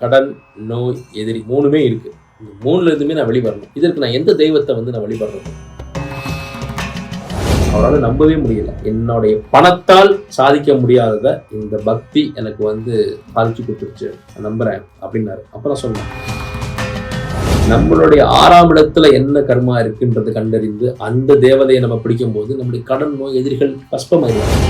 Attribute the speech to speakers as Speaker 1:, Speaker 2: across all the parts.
Speaker 1: கடன், நோய், எதிரி 3மே இருக்கு. இந்த 3ல இருந்துமே நான் வெளிவரணும். இதற்கு நான் எந்த தெய்வத்தை நான் வழிபடுறது? அவரால் நம்பவே முடியல. என்னுடைய பணத்தால் சாதிக்க முடியாதத இந்த பக்தி எனக்கு சாதிச்சு கொடுத்துருச்சு, நான் நம்புறேன் அப்படின்னாரு. அப்புறம் சொன்னேன், நம்மளுடைய 6ஆம் இடத்துல என்ன கர்மா இருக்குன்றது கண்டறிந்து அந்த தேவதையை நம்ம பிடிக்கும் போது நம்முடைய கடன், நோய், எதிரிகள் பஸ்பமாயிருவாங்க.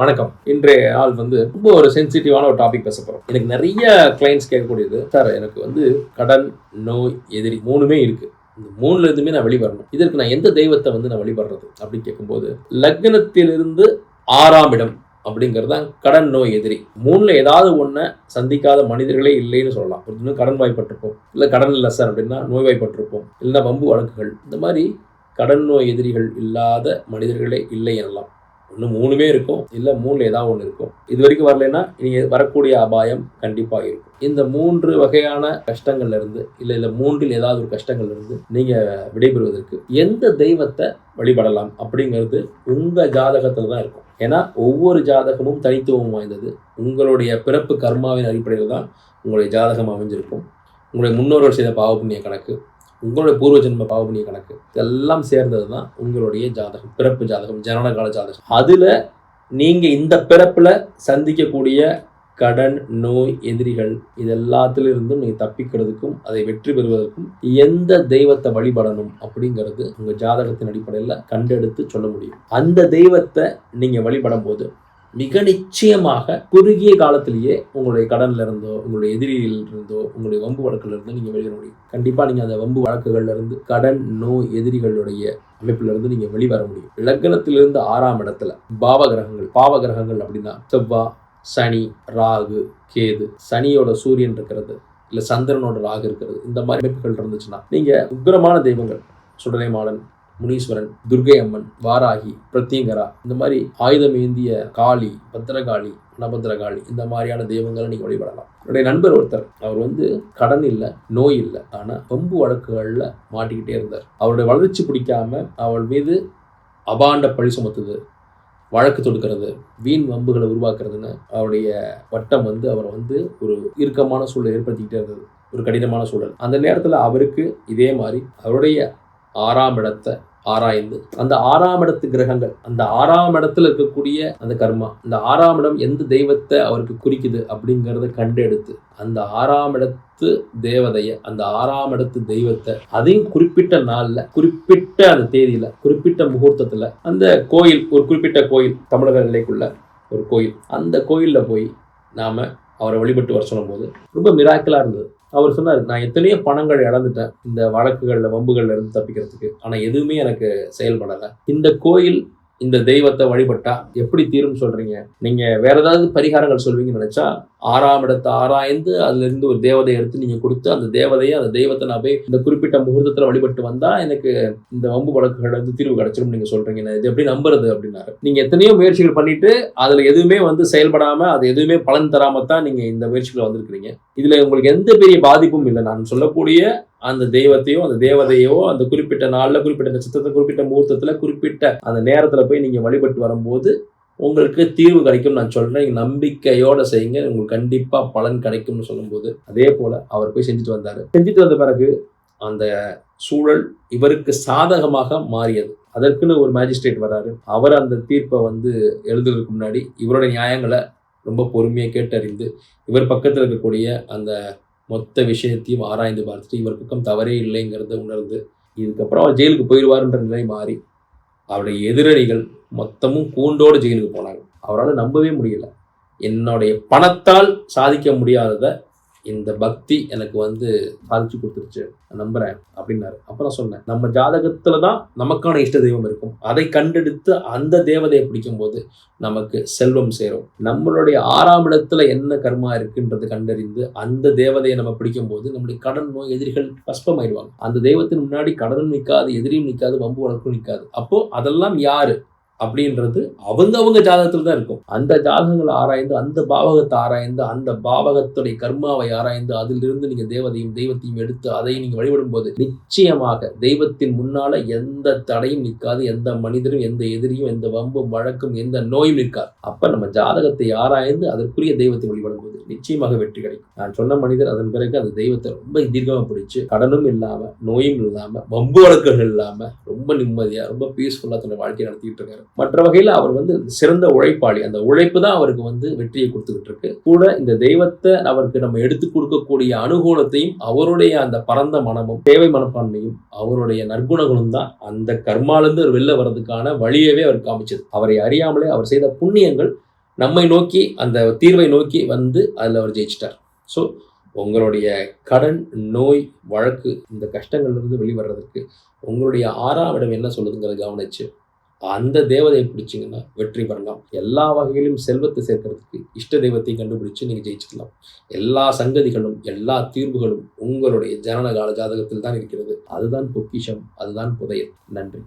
Speaker 1: வணக்கம். இன்றைய நாள் ரொம்ப ஒரு சென்சிட்டிவான ஒரு டாபிக் பேச போறோம். எனக்கு நிறைய கிளைண்ட்ஸ் கேட்கக்கூடியது, சார் எனக்கு கடன், நோய், எதிரி 3மே இருக்கு. இந்த 3ல இருந்துமே நான் வெளிவரணும். இதற்கு நான் எந்த தெய்வத்தை நான் வழிபடுறது அப்படின்னு கேட்கும்போது, லக்னத்திலிருந்து 6ஆம் இடம் அப்படிங்கிறதான் கடன், நோய், எதிரி. 3ல ஏதாவது ஒன்றை சந்திக்காத மனிதர்களே இல்லைன்னு சொல்லலாம். ஒரு கடன் வாய்ப்பட்டிருப்போம், இல்லை கடன் இல்லை சார் அப்படின்னா நோய் வாய்ப்பட்டிருப்போம், இல்லைன்னா வம்பு வழக்குகள். இந்த மாதிரி கடன், நோய், எதிரிகள் இல்லாத மனிதர்களே இல்லை எனலாம். ஒன்று 3மே இருக்கும், இல்லை 3ல ஏதாவது ஒன்று இருக்கும். இது வரைக்கும் வரலைன்னா நீங்கள் வரக்கூடிய அபாயம் கண்டிப்பாக இருக்கும். இந்த 3 வகையான கஷ்டங்கள்ல இருந்து இல்லை 3ல் ஏதாவது ஒரு கஷ்டங்கள்ல இருந்து நீங்கள் விடைபெறுவதற்கு எந்த தெய்வத்தை வழிபடலாம் அப்படிங்கிறது உங்கள் ஜாதகத்தில் தான் இருக்கும். ஏன்னா ஒவ்வொரு ஜாதகமும் தனித்துவம் வாய்ந்தது. உங்களுடைய பிறப்பு கர்மாவின் அடிப்படையில் தான் உங்களுடைய ஜாதகம் அமைஞ்சிருக்கும். உங்களுடைய முன்னோர்கள் செய்த பாவப்புண்ணிய கணக்கு, உங்களுடைய பூர்வ ஜென்ம பாவப்புண்ணிய கணக்கு, இதெல்லாம் சேர்ந்தது தான் உங்களுடைய ஜாதகம், பிறப்பு ஜாதகம், ஜனனகால ஜாதகம். அதில் நீங்கள் இந்த பிறப்பில் சந்திக்கக்கூடிய கடன், நோய், எதிரிகள் இது எல்லாத்திலிருந்தும் நீங்கள் தப்பிக்கிறதுக்கும் அதை வெற்றி பெறுவதற்கும் எந்த தெய்வத்தை வழிபடணும் அப்படிங்கிறது உங்கள் ஜாதகத்தின் அடிப்படையில் கண்டெடுத்து சொல்ல முடியும். அந்த தெய்வத்தை நீங்கள் வழிபடும் போது மிக நிச்சயமாக குறுகிய காலத்திலேயே உங்களுடைய கடன்ல இருந்தோ, உங்களுடைய எதிரியில் இருந்தோ, உங்களுடைய வம்பு வழக்குல இருந்தோ நீங்க வெளிவர முடியும். கண்டிப்பா நீங்க அந்த வம்பு வழக்குகள்ல இருந்து, கடன், நோய், எதிரிகளுடைய அமைப்புல இருந்து நீங்க வெளிவர முடியும். லக்னத்திலிருந்து 6ஆம் இடத்துல பாவ கிரகங்கள் அப்படின்னா செவ்வாய், சனி, ராகு, கேது. சனியோட சூரியன் இருக்கிறது, இல்ல சந்திரனோட ராகு இருக்கிறது, இந்த மாதிரி அமைப்புகள் இருந்துச்சுன்னா நீங்க உக்கிரமான தெய்வங்கள், சுடலைமாடன், முனீஸ்வரன், துர்கை அம்மன், வாராகி, பிரத்யங்கரா, இந்த மாதிரி ஆயுதம் ஏந்திய காளி, பத்திரகாளி, நபத்திரகாளி, இந்த மாதிரியான தெய்வங்களை நீங்க வழிபடலாம். என்னுடைய நண்பர் ஒருத்தர், அவர் கடன் இல்லை, நோய் இல்லை, ஆனா வம்பு வழக்குகள்ல மாட்டிக்கிட்டே இருந்தார். அவருடைய வளர்ச்சி பிடிக்காம அவள் மீது அபாண்ட பழி சுமத்துது, வழக்கு தொடுக்கிறது, வீண் வம்புகளை உருவாக்குறதுன்னு அவருடைய வட்டம் அவரை ஒரு இறுக்கமான சூழலை ஏற்படுத்திக்கிட்டே இருந்தது, ஒரு கடினமான சூழல். அந்த நேரத்தில் அவருக்கு இதே மாதிரி அவருடைய 6ஆம் இடத்தை ஆராய்ந்து, அந்த 6ஆம் இடத்து கிரகங்கள், அந்த 6ஆம் இடத்துல இருக்கக்கூடிய அந்த கர்மா, அந்த 6ஆம் இடம் எந்த தெய்வத்தை அவருக்கு குறிக்குது அப்படிங்கிறத கண்டெடுத்து அந்த 6ஆம் இடத்து தேவதைய, அந்த 6ஆம் இடத்து தெய்வத்தை, அதையும் குறிப்பிட்ட நாள்ல, குறிப்பிட்ட அந்த தேதியில, குறிப்பிட்ட முகூர்த்தத்துல அந்த கோயில், ஒரு குறிப்பிட்ட கோயில், தமிழக நிலைக்குள்ள ஒரு கோயில், அந்த கோயில்ல போய் நாம அவரை வழிபட்டு வர சொல்லும் போது ரொம்ப மிராக்கிளா இருந்தது. அவர் சொன்னார், நான் எத்தனையோ பணங்கள் இழந்துட்டேன் இந்த வழக்குகள்ல, வம்புகள்ல இருந்து தப்பிக்கிறதுக்கு, ஆனா எதுவுமே எனக்கு செயல்படலை. இந்த கோயில், இந்த தெய்வத்தை வழிபட்டா எப்படி தீரும் சொல்றீங்க? நீங்க வேற ஏதாவது பரிகாரங்கள் சொல்வீங்கன்னு நினைச்சா 6ஆம் இடத்தை ஆராய்ந்து அதுல இருந்து ஒரு தேவதையை எடுத்து நீங்க கொடுத்து, அந்த தேவதையை, அந்த தெய்வத்தை நான் போய் இந்த குறிப்பிட்ட முகூர்த்தத்துல வழிபட்டு வந்தா எனக்கு இந்த வம்பு வழக்குகள் தீர்வு கிடைச்சிடும் நீங்க சொல்றீங்க, இது எப்படி நம்புறது அப்படின்னாரு. நீங்க எத்தனையோ முயற்சிகள் பண்ணிட்டு அதுல எதுவுமே செயல்படாம, அது எதுவுமே பலன் தராம தான் நீங்க இந்த முயற்சிகளை வந்திருக்கிறீங்க. இதுல உங்களுக்கு எந்த பெரிய பாதிப்பும் இல்லை. நான் சொல்லக்கூடிய அந்த தெய்வத்தையோ, அந்த தேவதையோ, அந்த குறிப்பிட்ட நாள்ல, குறிப்பிட்ட நட்சத்திரத்தை, குறிப்பிட்ட முகூர்த்தத்துல, குறிப்பிட்ட அந்த நேரத்துல போய் நீங்க வழிபட்டு வரும்போது உங்களுக்கு தீர்வு கிடைக்கும் நான் சொல்றேன். நம்பிக்கையோட செய்யுங்க, உங்களுக்கு கண்டிப்பா பலன் கிடைக்கும்னு சொல்லும்போது, அதே போல அவர் போய் செஞ்சுட்டு வந்தாரு. செஞ்சுட்டு வந்த பிறகு அந்த சூழல் இவருக்கு சாதகமாக மாறியது. அதற்குன்னு ஒரு மேஜிஸ்ட்ரேட் வராரு. அவர் அந்த தீர்ப்பை எழுதுறதுக்கு முன்னாடி இவருடைய நியாயங்களை ரொம்ப பொறுமையா கேட்டறிந்து, இவர் பக்கத்தில் இருக்கக்கூடிய அந்த மொத்த விஷயத்தையும் ஆராய்ந்து பார்த்துட்டு இவர் பக்கம் தவறே இல்லைங்கிறத உணர்ந்து, இதுக்கப்புறம் அவர் ஜெயிலுக்கு போயிடுவாருன்ற நிலை மாறி அவருடைய எதிரணிகள் மொத்தமும் கூண்டோடு ஜெயிலுக்கு போனாங்க. அவரால் நம்பவே முடியல. என்னுடைய பணத்தால் சாதிக்க முடியாததை இந்த பக்தி எனக்கு சாதிச்சு கொடுத்துருச்சு, நான் நம்புறேன் அப்படின்னாரு. அப்புறம் சொன்னேன், நம்ம ஜாதகத்துல தான் நமக்கான இஷ்ட தெய்வம் இருக்கும். அதை கண்டெடுத்து அந்த தேவதையை பிடிக்கும் போது நமக்கு செல்வம் சேரும். நம்மளுடைய 6ஆம் இடத்துல என்ன கர்மா இருக்குன்றது கண்டறிந்து அந்த தேவதையை நம்ம பிடிக்கும் போது நம்முடைய கடன், நோய், எதிரிகள் பஸ்பமாயிடுவாங்க. அந்த தெய்வத்தின் முன்னாடி கடனும் நிற்காது, எதிரியும் நிற்காது, வம்பு வழக்கும் நிற்காது. அப்போ அதெல்லாம் யாரு அப்படின்றது அவங்க ஜாதகத்தில் தான் இருக்கும். அந்த ஜாதகங்களை ஆராய்ந்து, அந்த பாவகத்தை ஆராய்ந்து, அந்த பாவகத்துடைய கர்மாவை ஆராய்ந்து, அதிலிருந்து நீங்க தெய்வத்தையும் எடுத்து அதை நீங்க வழிபடும் போது நிச்சயமாக தெய்வத்தின் முன்னால எந்த தடையும் நிற்காது, எந்த மனிதரும், எந்த எதிரியும், எந்த வம்பும் வழக்கும், எந்த நோயும் நிற்காது. அப்ப நம்ம ஜாதகத்தை ஆராய்ந்து அதற்குரிய தெய்வத்தை வழிபடும் போது நிச்சயமாக வெற்றி கிடைக்கும். நான் சொன்ன மனிதர் அதன் பிறகு அந்த தெய்வத்தை ரொம்ப தீர்க்கமா பிடிச்சு, கடனும் இல்லாம, நோயும் இல்லாம, வம்பு வழக்குகள் இல்லாம ரொம்ப நிம்மதியா, ரொம்ப பீஸ்ஃபுல்லா தன்னை வாழ்க்கையை நடத்திட்டு இருக்காரு. மற்ற வகையில அவர் சிறந்த உழைப்பாளி. அந்த உழைப்பு தான் அவருக்கு வெற்றியை கொடுத்துக்கிட்டு இருக்கு. கூட இந்த தெய்வத்தை அவருக்கு நம்ம எடுத்து கொடுக்கக்கூடிய அனுகூலத்தையும், அவருடைய அந்த பரந்த மனமும், தேவை மனப்பான்மையும், அவருடைய நற்குணங்களும் தான் அந்த கர்மாலிருந்து வெளில வர்றதுக்கான வழியவே அவர் காமிச்சது. அவரை அறியாமலே அவர் செய்த புண்ணியங்கள் நம்மை நோக்கி, அந்த தீர்வை நோக்கி அதில் அவர் ஜெயிச்சிட்டார். ஸோ உங்களுடைய கடன், நோய், வழக்கு, இந்த கஷ்டங்கள்லேருந்து வெளிவரதுக்கு உங்களுடைய 6ஆம் இடம் என்ன சொல்லுதுங்கிறத கவனிச்சு அந்த தேவதையை பிடிச்சிங்கன்னா வெற்றி பெறலாம். எல்லா வகையிலும் செல்வத்தை சேர்க்கறதுக்கு இஷ்ட தெய்வத்தை கண்டுபிடிச்சு நீங்கள் ஜெயிச்சுக்கலாம். எல்லா சங்கதிகளும், எல்லா தீர்வுகளும் உங்களுடைய ஜனனகால ஜாதகத்தில் தான் இருக்கிறது. அதுதான் பொக்கிஷம், அதுதான் புதையல். நன்றி.